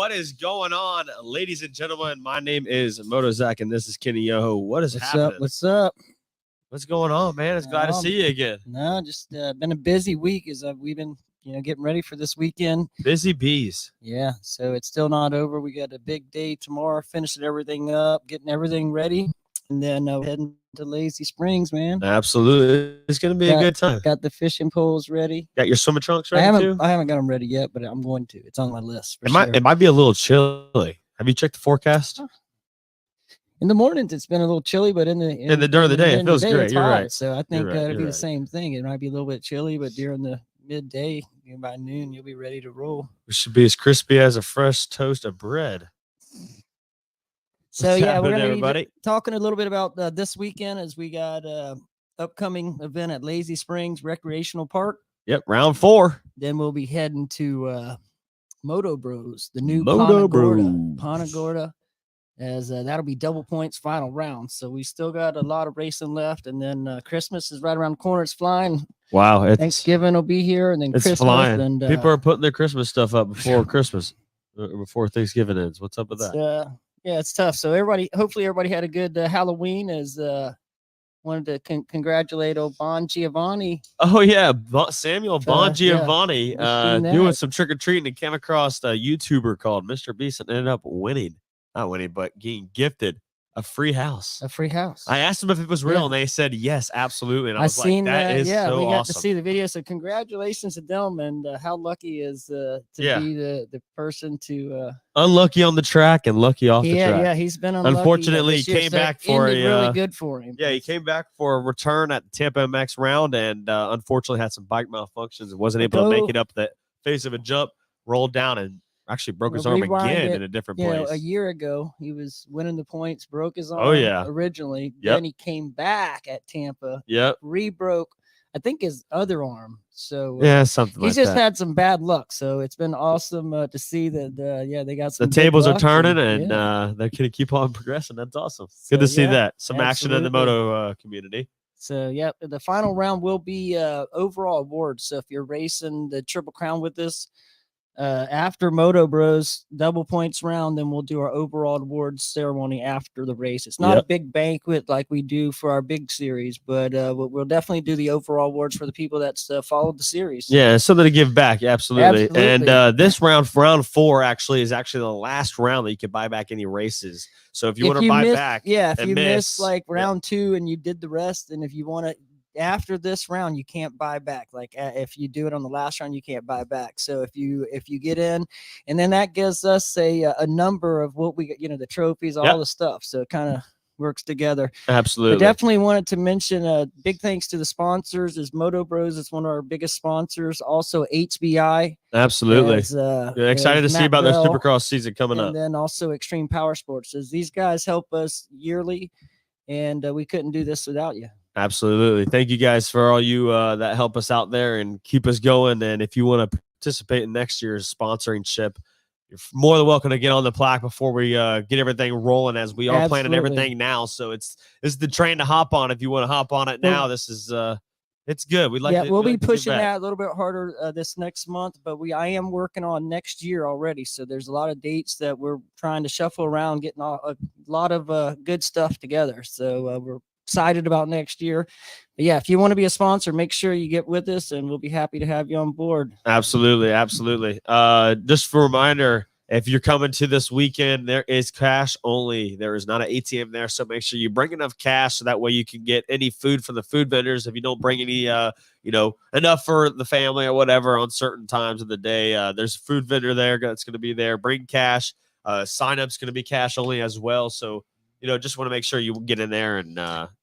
What is going on, ladies and gentlemen? My name is Moto Zach, and this is Kenny Yoho. What is happening? What's up? What's going on, man? It's glad to see you again. No, just been a busy week as we've been, getting ready for this weekend. Busy bees. Yeah, so it's still not over. We got a big day tomorrow, finishing everything up, getting everything ready, and then heading to Lazy Springs, man. Absolutely, it's gonna be a good time. Got the fishing poles ready. Got your swimming trunks ready too? I haven't got them ready yet, but I'm going to. It's on my list. It might be a little chilly. Have you checked the forecast? In the mornings, it's been a little chilly, but during the day, it feels great. You're right. So I think it'll be right. the same thing. It might be a little bit chilly, but during the midday, by noon, you'll be ready to roll. We should be as crispy as a fresh toast of bread. So yeah, we're going to be talking a little bit about this weekend as we got upcoming event at Lazy Springs Recreational Park. Yep, round 4. Then we'll be heading to Moto Bros, the new Moto Punta Gorda, as that'll be double points final round. So we still got a lot of racing left, and then Christmas is right around the corner. It's flying. Wow, Thanksgiving will be here, and then it's Christmas. Flying. And people are putting their Christmas stuff up before Christmas, before Thanksgiving ends. What's up with that? Yeah, it's tough. So hopefully everybody had a good Halloween. As wanted to congratulate old Bon Giovanni. Oh yeah, Samuel Bon Giovanni doing some trick or treating and came across a YouTuber called Mr. Beast and ended up not winning, but getting gifted a free house. I asked them if it was real, and they said yes, absolutely. And I was seen like, that is so we got awesome. to see the video. So congratulations to them, and how lucky is to be the person to unlucky on the track and lucky off the track. Yeah, he's been unlucky. Unfortunately, he came back for really good for him. Yeah, he came back for a return at the Tampa MX round, and unfortunately had some bike malfunctions and wasn't able to make it up the face of a jump, rolled down, and actually broke his arm again in a different place. A year ago, he was winning the points, broke his arm originally. Yep. Then he came back at Tampa. Yep. Rebroke, I think, his other arm. So something he's just had some bad luck. So it's been awesome to see that. They got some. The tables are turning, and they're going to keep on progressing. That's awesome. Good to see that. Some action in the moto community. So, the final round will be overall awards. So if you're racing the Triple Crown with us, after Moto Bros double points round, then we'll do our overall awards ceremony after the race. It's not a big banquet like we do for our big series, but we'll definitely do the overall awards for the people that's followed the series. Yeah, something to give back. Absolutely. And this round 4 actually is the last round that you can buy back any races. So if you want to buy back, if you miss like round 2 and you did the rest, and if you want to, after this round, you can't buy back. Like if you do it on the last round, you can't buy back. So if you get in, and then that gives us a number of what we got, the trophies, all the stuff. So it kind of works together. Absolutely. I definitely wanted to mention big thanks to the sponsors. Is Moto Bros is one of our biggest sponsors. Also HBI. Absolutely. Excited to see about their Supercross season coming up. And then also Extreme Power Sports. As these guys help us yearly, and we couldn't do this without you. Absolutely. Thank you guys for all you that help us out there and keep us going. And if you want to participate in next year's sponsoring ship, you're more than welcome to get on the plaque before we get everything rolling, as we are planning everything now. So this is the train to hop on. If you want to hop on it now, this is it's good. We'll be pushing that a little bit harder this next month, but I am working on next year already. So there's a lot of dates that we're trying to shuffle around, getting a lot of good stuff together. So we're excited about next year. But if you want to be a sponsor, make sure you get with us, and we'll be happy to have you on board. Absolutely. Just for a reminder, if you're coming to this weekend, there is cash only. There is not an ATM there, so make sure you bring enough cash so that way you can get any food from the food vendors. If you don't bring any enough for the family or whatever on certain times of the day, there's a food vendor there that's going to be there. Bring cash. Sign-up's going to be cash only as well. So just want to make sure you get in there and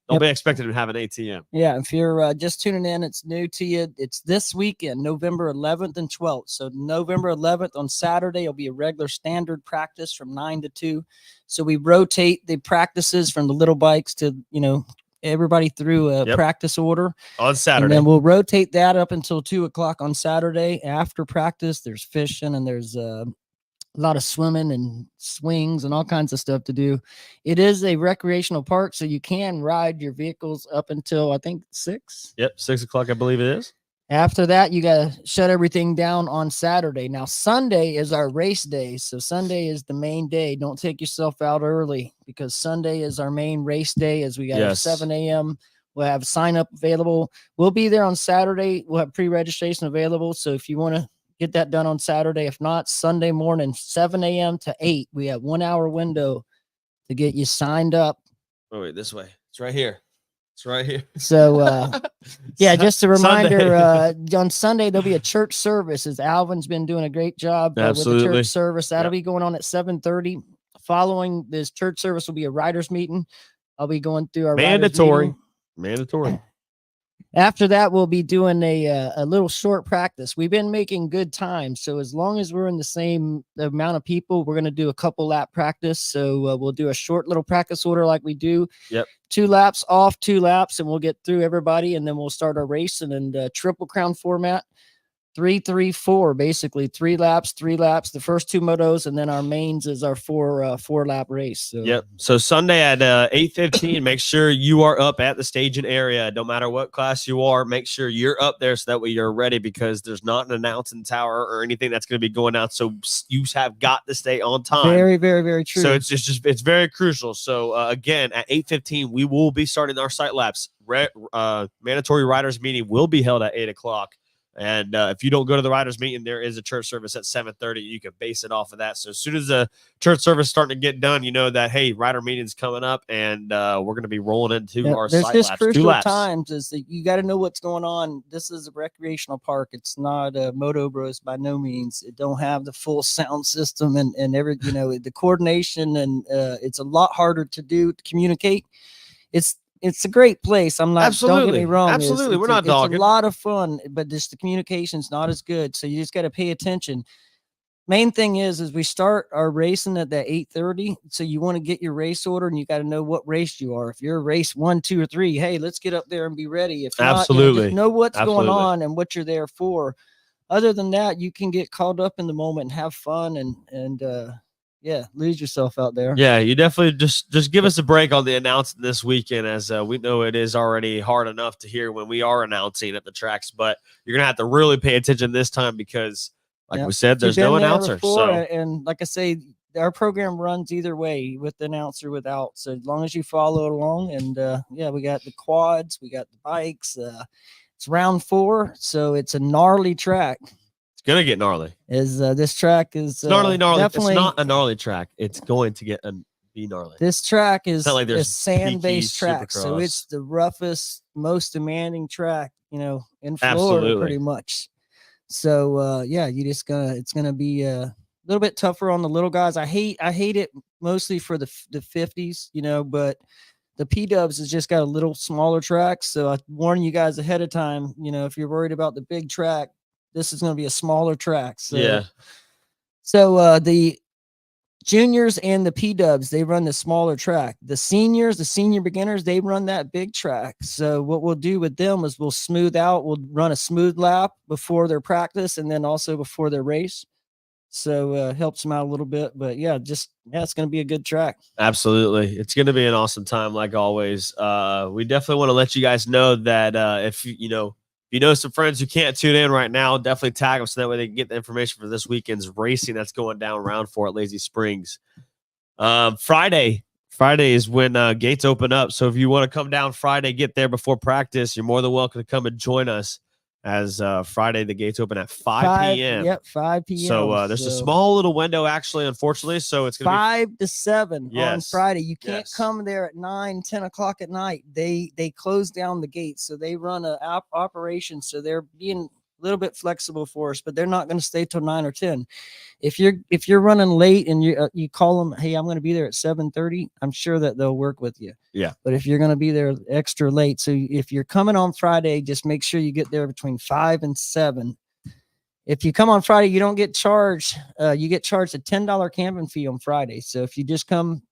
don't be expected to have an ATM. Yeah, if you're just tuning in, it's new to you. It's this weekend, November 11th and 12th. So November 11th on Saturday, it'll be a regular standard practice from 9 to 2. So we rotate the practices from the little bikes to, everybody through a practice order. On Saturday. And then we'll rotate that up until 2 o'clock on Saturday. After practice, there's fishing and there's a lot of swimming and swings and all kinds of stuff to do. It is a recreational park, so you can ride your vehicles up until I think 6. Yep, 6 o'clock, I believe it is. After that, you got to shut everything down on Saturday. Now, Sunday is our race day. So, Sunday is the main day. Don't take yourself out early because Sunday is our main race day as we got our Yes. 7 a.m. We'll have sign up available. We'll be there on Saturday. We'll have pre-registration available. So, if you want to get that done on Saturday, if not, Sunday morning, 7 a.m. to 8, we have 1 hour window to get you signed up. Oh, wait, this way. It's right here. It's right here. So, yeah, just a reminder, Sunday. on Sunday, there'll be a church service as Alvin's been doing a great job with the Absolutely. church service. That'll Yep. be going on at 7:30. Following this church service will be a writers meeting. I'll be going through our writers Mandatory. meeting. Mandatory. After that, we'll be doing a little short practice. We've been making good time. So as long as we're in the same amount of people, we're going to do a couple lap practice. So we'll do a short little practice order like we do. Yep. 2 laps off, 2 laps, and we'll get through everybody. And then we'll start our race and Triple Crown format. 3, 3, 4, basically 3 laps, 3 laps, the first 2 motos, and then our mains is our 4 lap race. So Yep. So Sunday at 8:15, make sure you are up at the staging area. No matter what class you are, make sure you're up there so that way you're ready because there's not an announcing tower or anything that's going to be going out. So you have got to stay on time. very, very, very true. So it's very crucial. So again, at 8:15, we will be starting our site laps. Mandatory riders meeting will be held at 8:00. And if you don't go to the riders meeting, there is a church service at 7:30. You can base it off of that. So as soon as the church service is starting to get done, you know that, hey, rider meeting's coming up and we're going to be rolling into our there's site just laps. 2 crucial laps. times is that you got to know what's going on. This is a recreational park. It's not a Moto Bros by no means. It don't have the full sound system and every, the coordination and it's a lot harder to do to communicate. It's a great place. I'm not. Absolutely. Don't get me wrong. Absolutely. We're not It's dogging. a lot of fun, but just the communication's not as good. So you just got to pay attention. Main thing is we start our racing at that 8:30. So you want to get your race order and you got to know what race you are. If you're race 1, 2, or 3, hey, let's get up there and be ready. If not, Absolutely. just know what's Absolutely. going on and what you're there for. Other than that, you can get caught up in the moment and have fun and lose yourself out there. Yeah, you definitely just give us a break on the announcing this weekend, as we know it is already hard enough to hear when we are announcing at the tracks, but you're gonna have to really pay attention this time because, like we said, there's no announcer. So and like I say, our program runs either way with the announcer, without. So as long as you follow along, and we got the quads, we got the bikes. It's round 4, so it's a gnarly track. gonna get gnarly. This track is Gnarly. definitely It's not a gnarly track. It's going to be gnarly. This track is not like a there's sand-based PK track, so Supercross. it's the roughest, most demanding track, in Florida, Absolutely. pretty much. So it's gonna be a little bit tougher on the little guys. I hate it mostly for the 50s, but the P-dubs has just got a little smaller track. So I warn you guys ahead of time, if you're worried about the big track, this is going to be a smaller track. So, Yeah. So the juniors and the P-dubs, they run the smaller track. The seniors, the senior beginners, they run that big track. So what we'll do with them is we'll run a smooth lap before their practice and then also before their race. So helps them out a little bit. But it's going to be a good track. Absolutely. It's going to be an awesome time, like always. We definitely want to let you guys know that if you know some friends who can't tune in right now, definitely tag them so that way they can get the information for this weekend's racing that's going down round 4 at Lazy Springs. Friday is when gates open up. So if you want to come down Friday, get there before practice, you're more than welcome to come and join us. As Friday, the gates open at 5 p.m. Yep, 5 p.m. So there's a small little window, actually, unfortunately. So it's going to be 5 to 7 on Friday. You can't Yes. come there at 9, 10 o'clock at night. They close down the gates. So they run an operation. So they're being a little bit flexible for us, but they're not going to stay till 9 or 10. If you're running late and you call them, hey, I'm going to be there at 7:30, I'm sure that they'll work with you. Yeah. But if you're going to be there extra late, so if you're coming on Friday, just make sure you get there between 5 and 7. If you come on Friday, you don't get charged. You get charged a $10 camping fee on Friday. So if you just come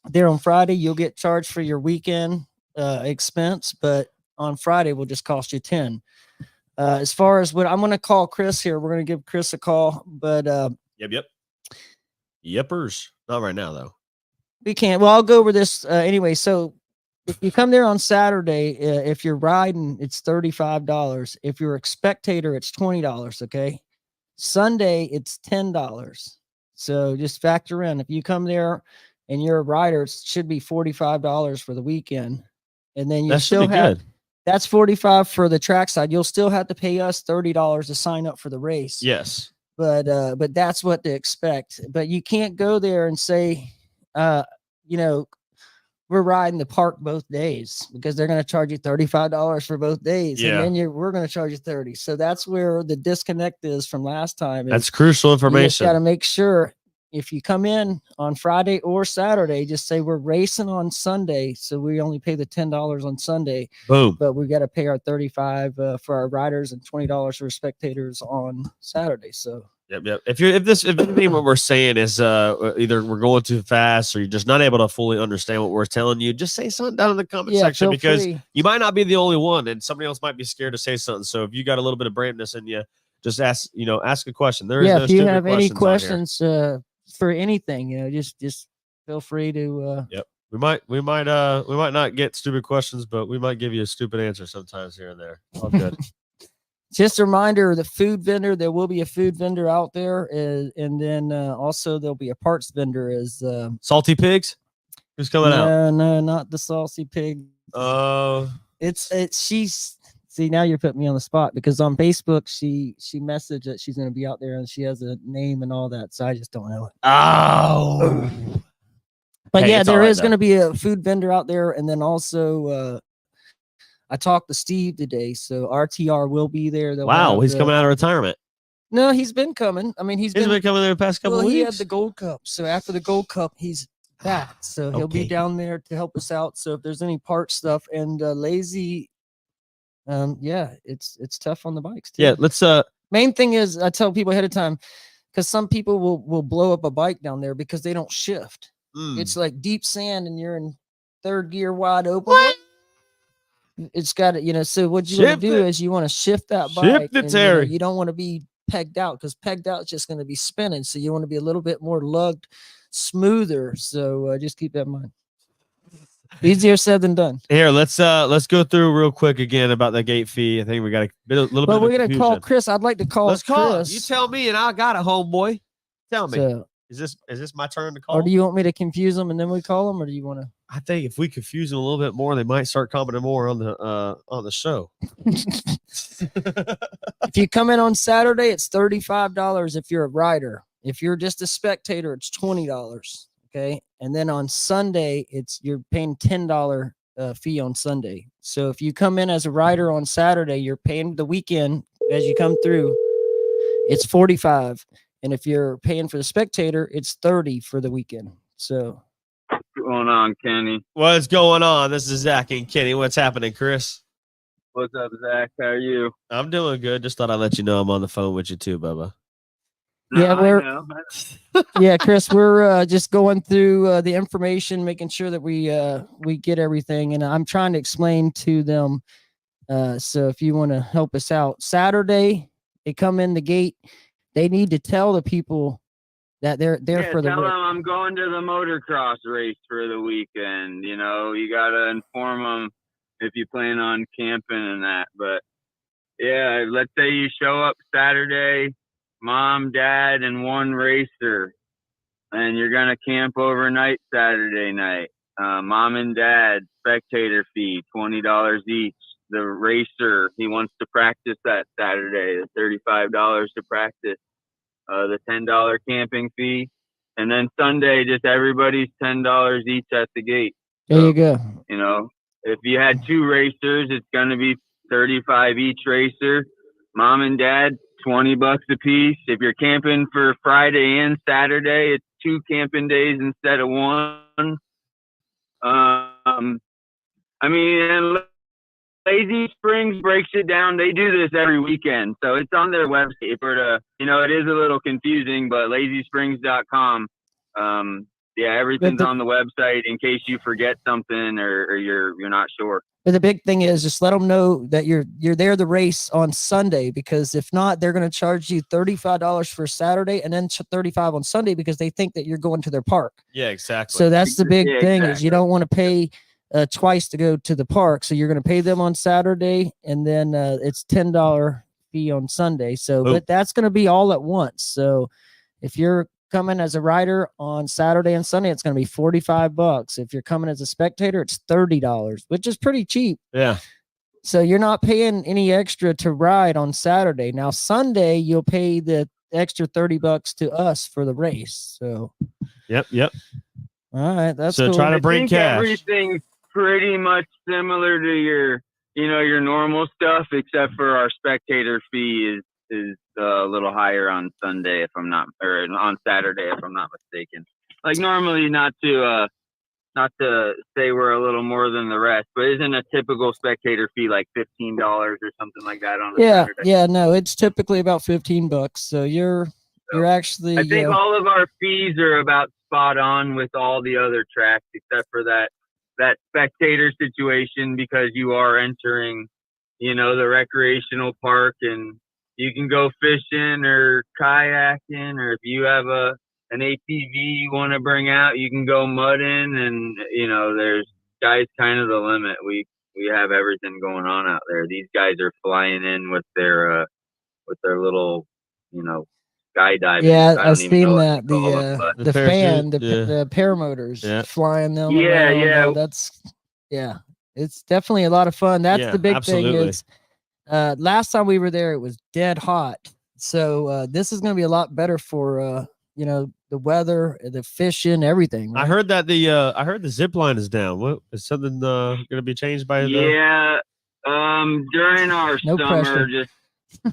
there on Friday, you'll get charged for your weekend expense. But on Friday, will just cost you 10. As far as what I'm going to call Chris here, we're going to give Chris a call. But Yepers. Not right now, though. we can't. Well, I'll go over this anyway. So if you come there on Saturday, if you're riding, it's $35. If you're a spectator, it's $20. Okay. Sunday, it's $10. So just factor in, if you come there and you're a rider, it should be $45 for the weekend. And then you That should still be have, good. that's 45 for the trackside. You'll still have to pay us $30 to sign up for the race. Yes. But that's what to expect. But you can't go there and say, you know, we're riding the park both days, because they're going to charge you $35 for both days. Yeah. And then we're going to charge you 30. So that's where the disconnect is from last time. is That's crucial you just got information. to make sure, if you come in on Friday or Saturday, just say we're racing on Sunday. So we only pay the $10 on Sunday, Boom. but we got to pay our 35 for our riders and $20 for spectators on Saturday. So Yep. If anything what we're saying is either we're going too fast or you're just not able to fully understand what we're telling you, just say something down in the comment section, feel because free. you might not be the only one and somebody else might be scared to say something. So if you got a little bit of braveness in you, just ask a question. There is no if you stupid have any questions on here. questions for anything, just feel free to Yep. We might not get stupid questions, but we might give you a stupid answer sometimes here and there. All good. just a reminder, the food vendor, there will be a food vendor out there, and then also there'll be a parts vendor. Salty pigs? Who's coming out? No, not the saucy pig. She's see, now you're putting me on the spot, because on Facebook she messaged that she's going to be out there and she has a name and all that, so I just don't know it. Oh. But Hey, yeah, it's all there right, is going though. to be a food vendor out there, and then also I talked to Steve today, so RTR will be there. They'll Wow, have he's coming out of retirement. No, he's been coming. I mean, He's been coming there the past couple well, of he had weeks. the Gold Cup, so after the Gold Cup, he's back. So he'll be Okay. down there to help us out. So if there's any part stuff, and Lazy, yeah, it's tough on the bikes too. Yeah, let's Main thing is, I tell people ahead of time, because some people will blow up a bike down there because they don't shift. It's like deep sand and you're in third gear wide open. It's got to, so what you want Shift to do it. is you want to shift that Shift bike. it, And, Terry. you don't want to be pegged out, because pegged out is just going to be spinning. So you want to be a little bit more lugged, smoother. So just keep that in mind. Easier said than done. Here, let's go through real quick again about the gate fee. I think we got a little bit But of we're going to call confusion. Chris. I'd like to call Let's call him. Chris. You tell me and I got it, homeboy. Tell me. So, Is this my turn to call? or do you want me to confuse them and then we call them, or do you want to? I think if we confuse them a little bit more, they might start commenting more on the show. If you come in on Saturday, it's $35 if you're a rider. If you're just a spectator, it's $20. Okay. And then on Sunday, you're paying $10 fee on Sunday. So if you come in as a rider on Saturday, you're paying the weekend as you come through. It's $45. And if you're paying for the spectator, it's $30 for the weekend. So What's going on, Kenny? What's going on? This is Zach and Kenny. What's happening, Chris? What's up, Zach? How are you? I'm doing good. Just thought I'd let you know I'm on the phone with you too, Bubba. Yeah, I we're- know. yeah, Chris, we're just going through the information, making sure that we get everything, and I'm trying to explain to them. So if you want to help us out, Saturday they come in the gate. They need to tell the people that they're there for the tell race. them I'm going to the motocross race for the weekend. You gotta inform them if you plan on camping and that. But yeah, let's say you show up Saturday, mom, dad, and one racer, and you're gonna camp overnight Saturday night. Mom and dad spectator fee $20 each. The racer, he wants to practice that Saturday, $35 to practice. The $10 camping fee, and then Sunday, just everybody's $10 each at the gate. There you go. If you had two racers, it's gonna be $35 each racer. Mom and dad, $20 a piece. If you're camping for Friday and Saturday, it's 2 camping days instead of 1. And Lazy Springs breaks it down. They do this every weekend, so it's on their website. It is a little confusing, but lazysprings.com. Everything's on the website in case you forget something or you're not sure. But the big thing is just let them know that you're there the race on Sunday, because if not, they're going to charge you $35 for Saturday and then $35 on Sunday because they think that you're going to their park. Yeah, exactly. So that's the big Yeah, thing is exactly. you don't want to pay twice to go to the park. So you're going to pay them on Saturday, and then it's $10 fee on Sunday. So, Oh. but that's going to be all at once. So if you're coming as a rider on Saturday and Sunday, it's going to be $45. If you're coming as a spectator, it's $30, which is pretty cheap. Yeah. So you're not paying any extra to ride on Saturday. Now Sunday you'll pay the extra $30 to us for the race. So Yep. all right, that's So cool. try to I bring think cash. everything's pretty much similar to your, your normal stuff, except for our spectator fee is a little higher on Sunday, if I'm not, or on Saturday, if I'm not mistaken. Like normally, not to say we're a little more than the rest, but isn't a typical spectator fee like $15 or something like that on a Saturday? Yeah, no, it's typically about $15. So you're actually I think all of our fees are about spot on with all the other tracks, except for that spectator situation, because you are entering, the recreational park, and you can go fishing or kayaking, or if you have an ATV you want to bring out, you can go mudding, and there's sky's kind of the limit. We have everything going on out there. These guys are flying in with their little, skydiving. yeah, I I've don't even seen know what that to call them, but the fan, the paramotors Yeah. flying them Yeah, around. yeah. That's it's definitely a lot of fun. That's Yeah, the big absolutely. thing is last time we were there it was dead hot. So this is going to be a lot better for the weather, the fishing, everything. I right? heard that the zip line is down. What is something going to be changed by the? Yeah. During our No summer, pressure.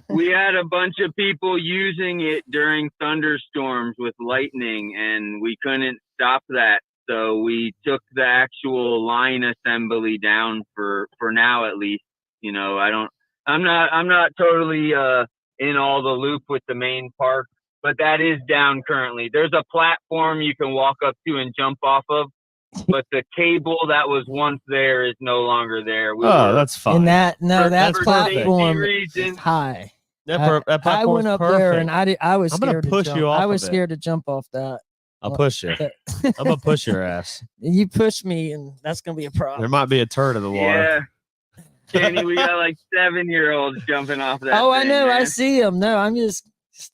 we had a bunch of people using it during thunderstorms with lightning, and we couldn't stop that. So we took the actual line assembly down for now, at least. I'm not totally in all the loop with the main park, but that is down currently. There's a platform you can walk up to and jump off of, but the cable that was once there is no longer there. That's fine. And that that's platform perfect. is high. That I platform's went up perfect. there and I was I'm gonna scared push to jump. you off I was of it. scared to jump off that. I'll push you. I'm gonna push your ass. You push me, and that's gonna be a problem. There might be a turd in the water. Yeah. Kenny, we got like 7-year-olds jumping off that. I know. man. I see him. No, I'm just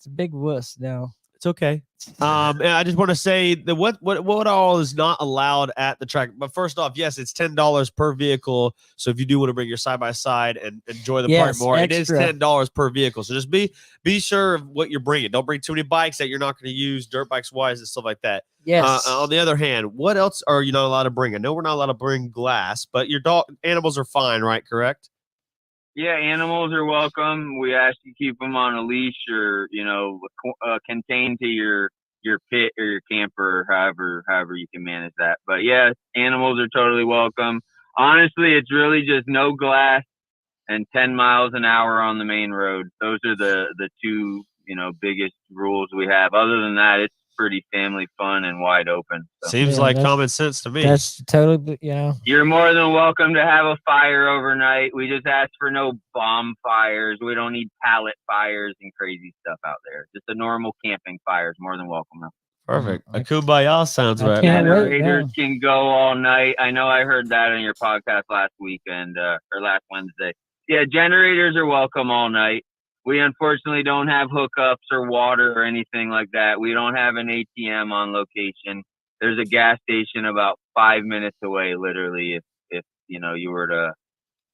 a big wuss now. It's okay. And I just want to say that what all is not allowed at the track. But first off, yes, it's $10 per vehicle. So if you do want to bring your side by side and enjoy the park more, it is $10 per vehicle. So just be sure of what you're bringing. Don't bring too many bikes that you're not going to use, dirt bikes wise and stuff like that. Yes. On the other hand, what else are you not allowed to bring? I know we're not allowed to bring glass, but your animals are fine, right? Correct? Yeah, animals are welcome. We ask you keep them on a leash or, contained to your pit or your camper, or however you can manage that. But yeah, animals are totally welcome. Honestly, it's really just no glass and 10 miles an hour on the main road. Those are the two, biggest rules we have. Other than that, it's pretty family fun and wide open. So. Seems like common sense to me. That's totally, You're more than welcome to have a fire overnight. We just ask for no bomb fires. We don't need pallet fires and crazy stuff out there. Just a normal camping fire is more than welcome. Perfect. A kumbaya sounds right. Generators can go all night. I know I heard that on your podcast last weekend or last Wednesday. Yeah, generators are welcome all night. We unfortunately don't have hookups or water or anything like that. We don't have an ATM on location. There's a gas station about 5 minutes away, literally, if you were to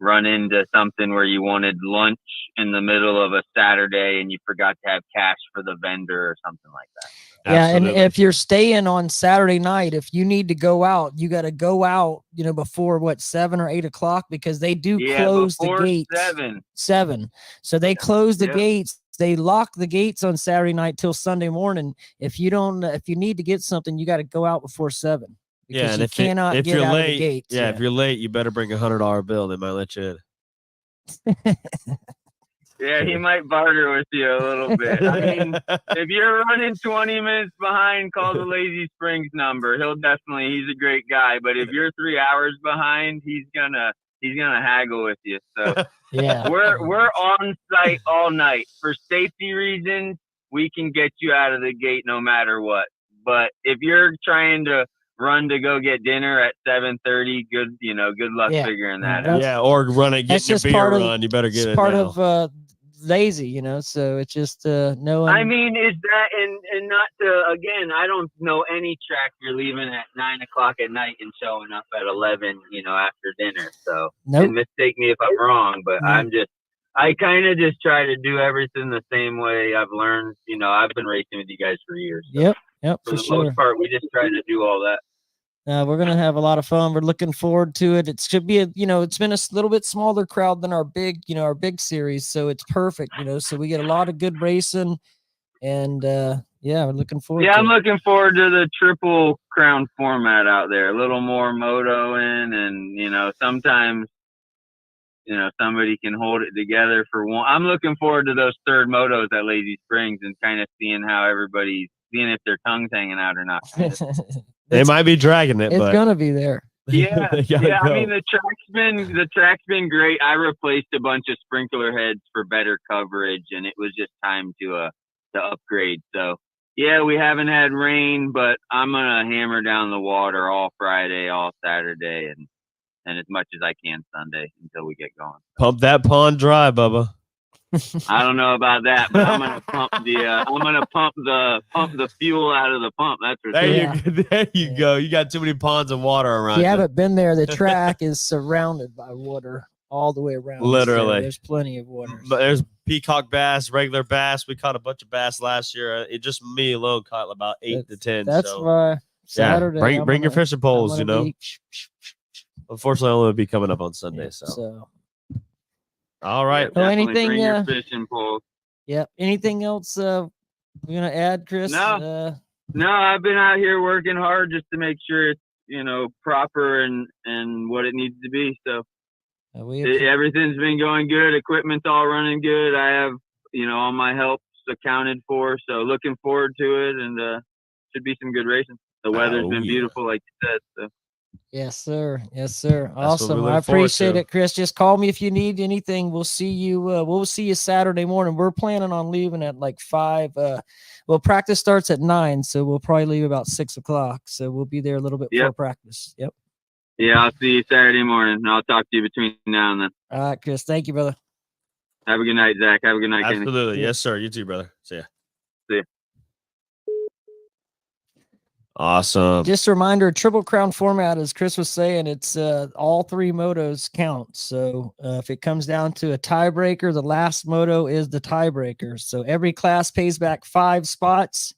run into something where you wanted lunch in the middle of a Saturday and you forgot to have cash for the vendor or something like that. Yeah, absolutely. And if you're staying on Saturday night, if you need to go out, you got to go out, before 7 or 8 o'clock, because they do close the gates. 7. So they close the gates. They lock the gates on Saturday night till Sunday morning. If you need to get something, you got to go out before 7. Yeah, and if you're late, the gates. Yeah, if you're late, you better bring $100 bill. They might let you in. Yeah, he might barter with you a little bit. I mean, if you're running 20 minutes behind, call the Lazy Springs number. He's a great guy. But if you're 3 hours behind, he's gonna haggle with you. So yeah, we're on site all night. For safety reasons, we can get you out of the gate no matter what. But if you're trying to run to go get dinner at 7:30, good luck Yeah. figuring that That's- out. Yeah, or run it, That's get your just beer part of- run. You better get It's it part now. of lazy, so it's just knowing. I mean, is that and not to again? I don't know any track you're leaving at 9 o'clock at night and showing up at 11, after dinner. So, Nope. and mistake me if I'm wrong, but No. I kind of just try to do everything the same way I've learned. I've been racing with you guys for years. So Yep, for for the sure. most part, we just try to do all that. We're gonna have a lot of fun. We're looking forward to it. It should be it's been a little bit smaller crowd than our big series, so it's perfect. So we get a lot of good racing, and we're looking forward. Yeah, to I'm it. looking forward to the Triple Crown format out there. A little more moto in, and sometimes somebody can hold it together for one. I'm looking forward to those third motos at Lazy Springs and kind of seeing how everybody's seeing if their tongue's hanging out or not. They might be dragging it, It's but gonna be there. Yeah, they gotta yeah. go. I mean, the track's been great. I replaced a bunch of sprinkler heads for better coverage, and it was just time to upgrade. So yeah, we haven't had rain, but I'm gonna hammer down the water all Friday, all Saturday, and as much as I can Sunday until we get going. Pump that pond dry, Bubba. I don't know about that, but I'm gonna pump the fuel out of the pump. That's for There sure. you go. You got too many ponds of water around. If you you. haven't been there, the track is surrounded by water all the way around. Literally. So there's plenty of water. But there's peacock bass, regular bass. We caught a bunch of bass last year. It just me alone caught about 8 to 10. That's so why Saturday. bring I'm your gonna- fishing poles. I'm gonna be- Unfortunately, I'll only be coming up on Sunday. Yeah, So all right. Oh, Definitely anything, bring your fishing pole. Yep. Anything else we're gonna add, Chris? No. No, I've been out here working hard just to make sure it's proper and what it needs to be. So everything's been going good. Equipment's all running good. I have all my helps accounted for. So looking forward to it, and should be some good racing. The weather's been beautiful, like you said. So. Yes, sir. Yes, sir. what we Awesome. look I forward appreciate to. it, Chris. Just call me if you need anything. We'll see you. We'll see you Saturday morning. We're planning on leaving at like 5. Practice starts at 9, so we'll probably leave about 6 o'clock. So we'll be there a little bit before practice. Yep. Yeah, I'll see you Saturday morning. I'll talk to you between now and then. All right, Chris. Thank you, brother. Have a good night, Zach. Have a good night, Kenny. Absolutely. Yes, sir. You too, brother. See ya. See ya. Awesome. Just a reminder, Triple Crown format, as Chris was saying, it's all 3 motos count. So if it comes down to a tiebreaker, the last moto is the tiebreaker. So every class pays back 5 spots.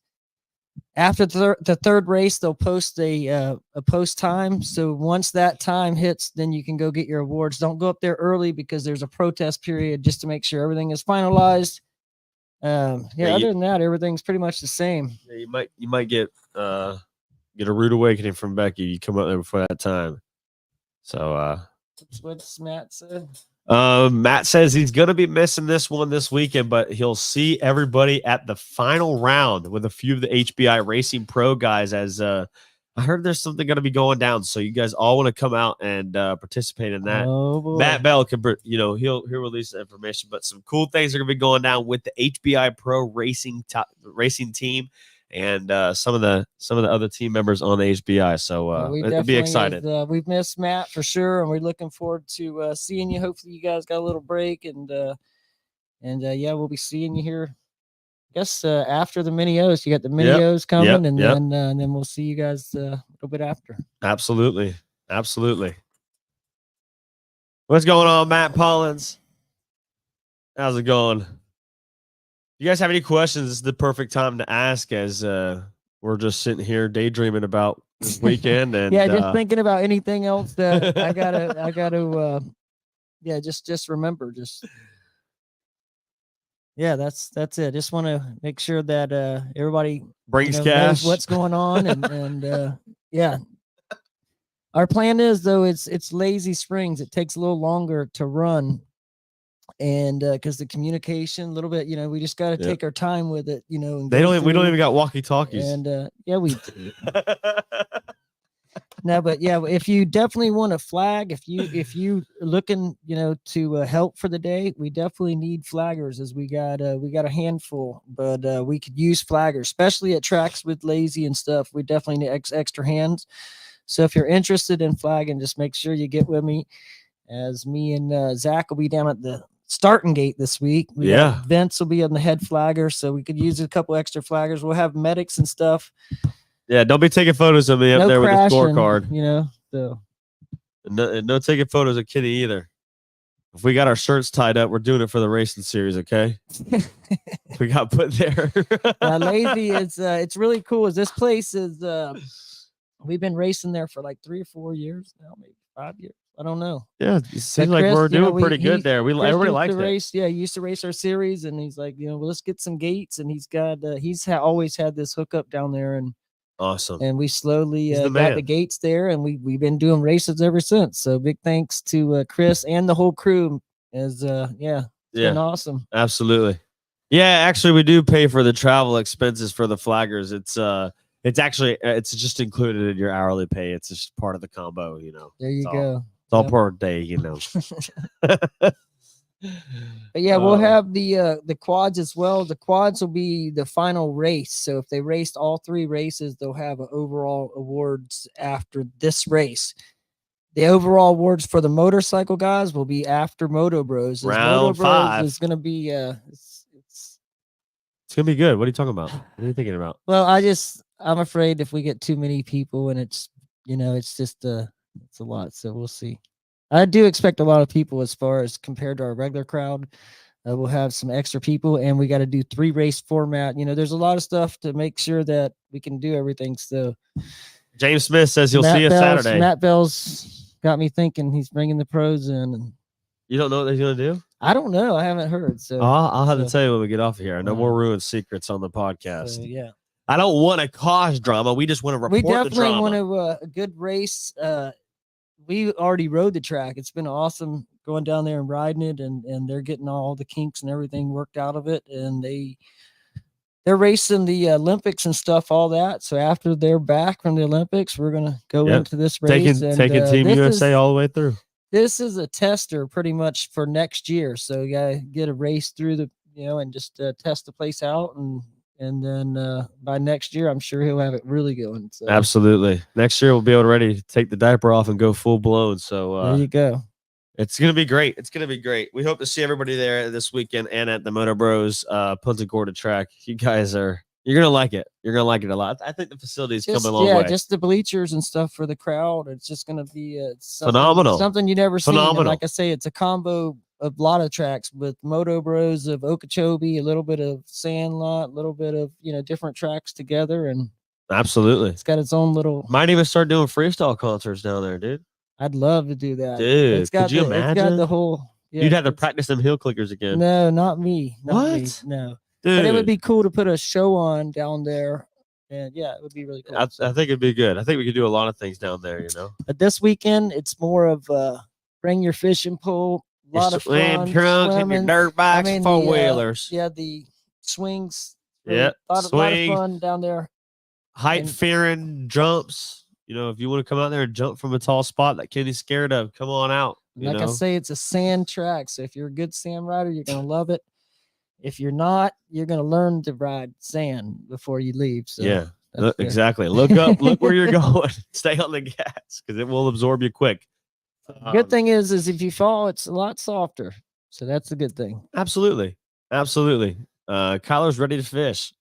After the third race, they'll post a post time. So once that time hits, then you can go get your awards. Don't go up there early because there's a protest period just to make sure everything is finalized. Other than that, everything's pretty much the same. Yeah, you might get a rude awakening from Becky. You come up there before that time. So What's Matt said? Matt says he's gonna be missing this one this weekend, but he'll see everybody at the final round with a few of the HBI Racing Pro guys. As I heard there's something gonna be going down, so you guys all want to come out and participate in that. Oh boy. Matt Bell can, he'll release the information, but some cool things are gonna be going down with the HBI Pro racing team and some of the other team members on the HBI. So it'll be exciting. We've missed Matt for sure, and we're looking forward to seeing you. Hopefully, you guys got a little break, and we'll be seeing you here. I guess after the mini O's, you got the mini O's coming, and then we'll see you guys a little bit after. Absolutely. What's going on, Matt Pollins? How's it going? You guys have any questions? This is the perfect time to ask, as we're just sitting here daydreaming about this weekend. And just thinking about anything else that I gotta just remember. That's it. Just want to make sure that everybody brings knows cash. what's going on, and our plan is, though, it's Lazy Springs. It takes a little longer to run. And because the communication a little bit, we just got to take our time with it, and we don't even got walkie talkies. And we do. No, but yeah, if you definitely want a flag, if you looking, to help for the day, we definitely need flaggers, as we got a handful, but we could use flaggers, especially at tracks with lazy and stuff. We definitely need extra hands. So if you're interested in flagging, just make sure you get with me, as me and Zach will be down at the starting gate this week. Yeah. Vince will be on the head flagger, so we could use a couple extra flaggers. We'll have medics and stuff. Yeah, don't be taking photos of me up No there with the crashing, scorecard. So And no taking photos of Kenny either. If we got our shirts tied up, we're doing it for the racing series, okay? We got put there. lazy is it's really cool. Is this place is we've been racing there for like 3 or 4 years now, maybe 5 years. I don't know. Yeah, it seems like Chris, we're doing pretty good there. Chris Everybody used likes to it. race. Yeah, he used to race our series, and he's like, well, let's get some gates, and he's got always had this hookup down there, and Awesome. we slowly He's the got man. the gates there, and we've been doing races ever since. So big thanks to Chris and the whole crew. It's been awesome. Absolutely. Yeah, actually, we do pay for the travel expenses for the flaggers. It's actually it's just included in your hourly pay. It's just part of the combo, There you It's go. It's all Yep. per day, But yeah, we'll have the quads as well. The quads will be the final race. So if they raced all 3 races, they'll have overall awards after this race. The overall awards for the motorcycle guys will be after Moto Bros. Round Moto Bros 5. is gonna be It's gonna be good. What are you talking about? What are you thinking about? well, I'm afraid if we get too many people and it's it's just it's a lot. So we'll see. I do expect a lot of people as far as compared to our regular crowd. We'll have some extra people, and we got to do 3 race format. There's a lot of stuff to make sure that we can do everything. So James Smith says he'll see us Saturday. Matt Bell's got me thinking he's bringing the pros in. And You don't know what he's gonna do? I don't know. I haven't heard. So I'll have to so- tell you when we get off of here. No Uh, more ruined secrets on the podcast. so, yeah. I don't want to cause drama. We just want to report We the definitely drama. want to a good race. We already rode the track. It's been awesome going down there and riding it, and they're getting all the kinks and everything worked out of it, and they're racing the Olympics and stuff, all that. So after they're back from the Olympics, we're gonna go Yep. into this race. taking Team this USA is, all the way through. This is a tester pretty much for next year. So you gotta get a race through the and just test the place out, and then by next year, I'm sure he'll have it really going. So Absolutely. Next year we'll be able to ready to take the diaper off and go full blown. So there you go. it's gonna be great. It's gonna be great. We hope to see everybody there this weekend and at the Moto Bros Punta Gorda track. You're gonna like it. You're gonna like it a lot. I think the facility's Just, coming a long way. just the bleachers and stuff for the crowd. It's just going to be Phenomenal. Something you never seen. And Phenomenal. like I say, it's a combo of a lot of tracks with Moto Bros of Okeechobee, a little bit of Sandlot, a little bit of different tracks together, and Absolutely. it's got its own little. Might even start doing freestyle concerts down there, dude. I'd love to do that, Dude, It's got could you It's got imagine? the whole. Yeah, You'd have to it's- practice them heel clickers again. No, not me. Not me, What? no. Dude, But it would be cool to put a show on down there, and yeah, it would be really cool. I think it'd be good. I think we could do a lot of things down there, But this weekend, it's more of bring your fishing pole, a lot of swim fun, trunks and your swimming. dirt bikes, I mean, four the, wheelers, Yeah, the swings. Yeah, a lot of swing. fun down there. height and- fearing jumps. If you want to come out there and jump from a tall spot that Kenny's scared of, come on out. Like I say, it's a sand track, so if you're a good sand rider, you're gonna love it. If you're not, you're gonna learn to ride sand before you leave. So Yeah, that's the- exactly. Look up, look where you're going. Stay on the gas because it will absorb you quick. Good thing is if you fall, it's a lot softer. So that's a good thing. Absolutely. Kyler's ready to fish.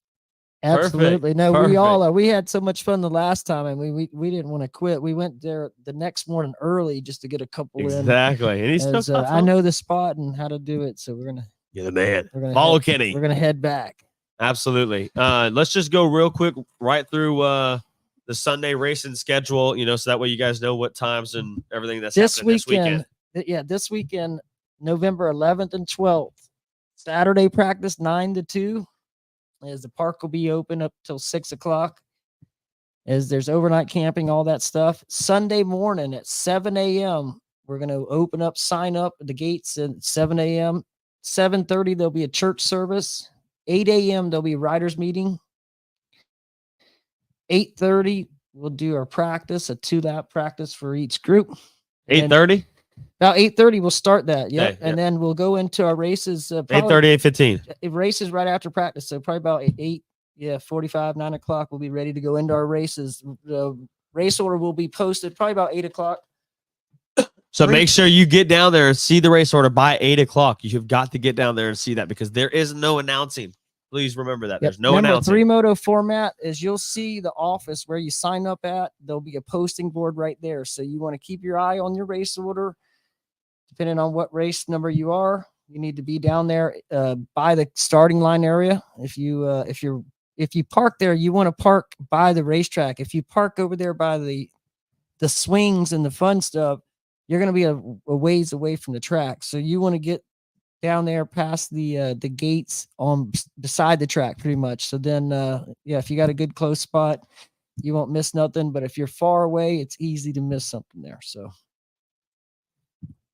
Absolutely. No, we Perfect. all are. We had so much fun the last time, and we didn't want to quit. We went there the next morning early just to get a couple in. Exactly. And he's still As, I know the spot and how to do it, so we're You're the man. gonna Follow head, Kenny. we're gonna head back. Absolutely. Let's just go real quick right through the Sunday racing schedule, so that way you guys know what times and everything that's This happening weekend, this weekend, November 11th and 12th, Saturday practice 9 to 2, as the park will be open up till 6 o'clock. As there's overnight camping, all that stuff. Sunday morning at 7 a.m., we're going to open up, sign up at the gates at 7 a.m. 7:30, there'll be a church service. 8 a.m., there'll be a riders meeting. 8:30, we'll do our practice, a 2-lap practice for each group. And then 8:30. about 8:30, we'll start that. Yep. Okay, And then we'll go into our races. 8:30, 8:15. It races right after practice. So probably about 8, 45, 9 o'clock. We'll be ready to go into our races. The race order will be posted probably about 8 o'clock. So Three- make sure you get down there and see the race order by 8 o'clock. You've got to get down there and see that because there is no announcing. Please remember that. Yep. There's no Remember, announcing. 3-moto format is you'll see the office where you sign up at. There'll be a posting board right there. So you want to keep your eye on your race order. Depending on what race number you are, you need to be down there by the starting line area. If you park there, you want to park by the racetrack. If you park over there by the swings and the fun stuff, you're going to be a ways away from the track. So you want to get down there past the gates on beside the track pretty much. So then, if you got a good close spot, you won't miss nothing. But if you're far away, it's easy to miss something there. So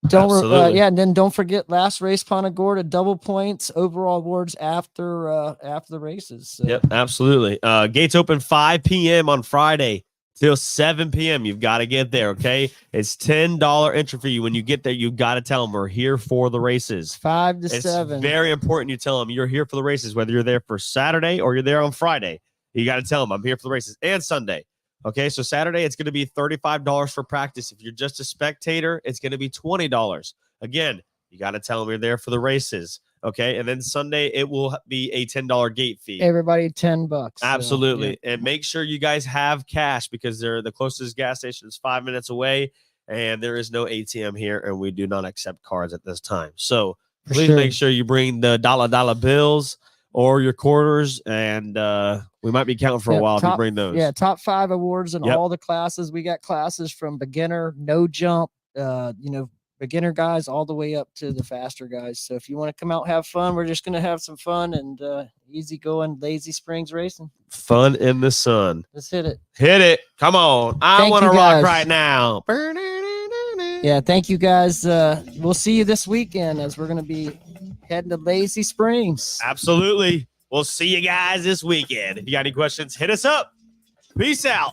Absolutely. and then don't forget last race Punta Gorda, double points, overall awards after the races. So. Yep, absolutely. Gates open 5 p.m. on Friday till 7 p.m. You've got to get there, okay? It's $10 entry fee. When you get there, you've got to tell them we're here for the races. 5 to It's 7. very important you tell them you're here for the races, whether you're there for Saturday or you're there on Friday. You got to tell them I'm here for the races and Sunday. Okay, so Saturday, it's going to be $35 for practice. If you're just a spectator, it's going to be $20. Again, you got to tell them you're there for the races. Okay, and then Sunday, it will be a $10 gate fee. Everybody $10. So, Absolutely. yeah. And make sure you guys have cash because the closest gas station is 5 minutes away and there is no ATM here and we do not accept cards at this time. So For please sure. make sure you bring the dollar bills or your quarters and we might be counting for a Yep, while if you top- bring those. Yeah, top 5 awards in Yep. all the classes. We got classes from beginner, no jump, beginner guys all the way up to the faster guys. So if you want to come out and have fun, we're just going to have some fun and easy going Lazy Springs racing. Fun in the sun. Let's hit it. Hit it. Come on. I Thank want to you, rock guys. right now. Yeah, thank you guys. We'll see you this weekend as we're going to be heading to Lazy Springs. Absolutely. We'll see you guys this weekend. If you got any questions, hit us up. Peace out.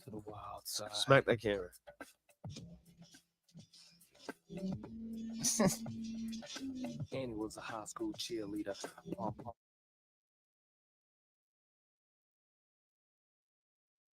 To the wild side. Smack that camera. Annie was a high school cheerleader.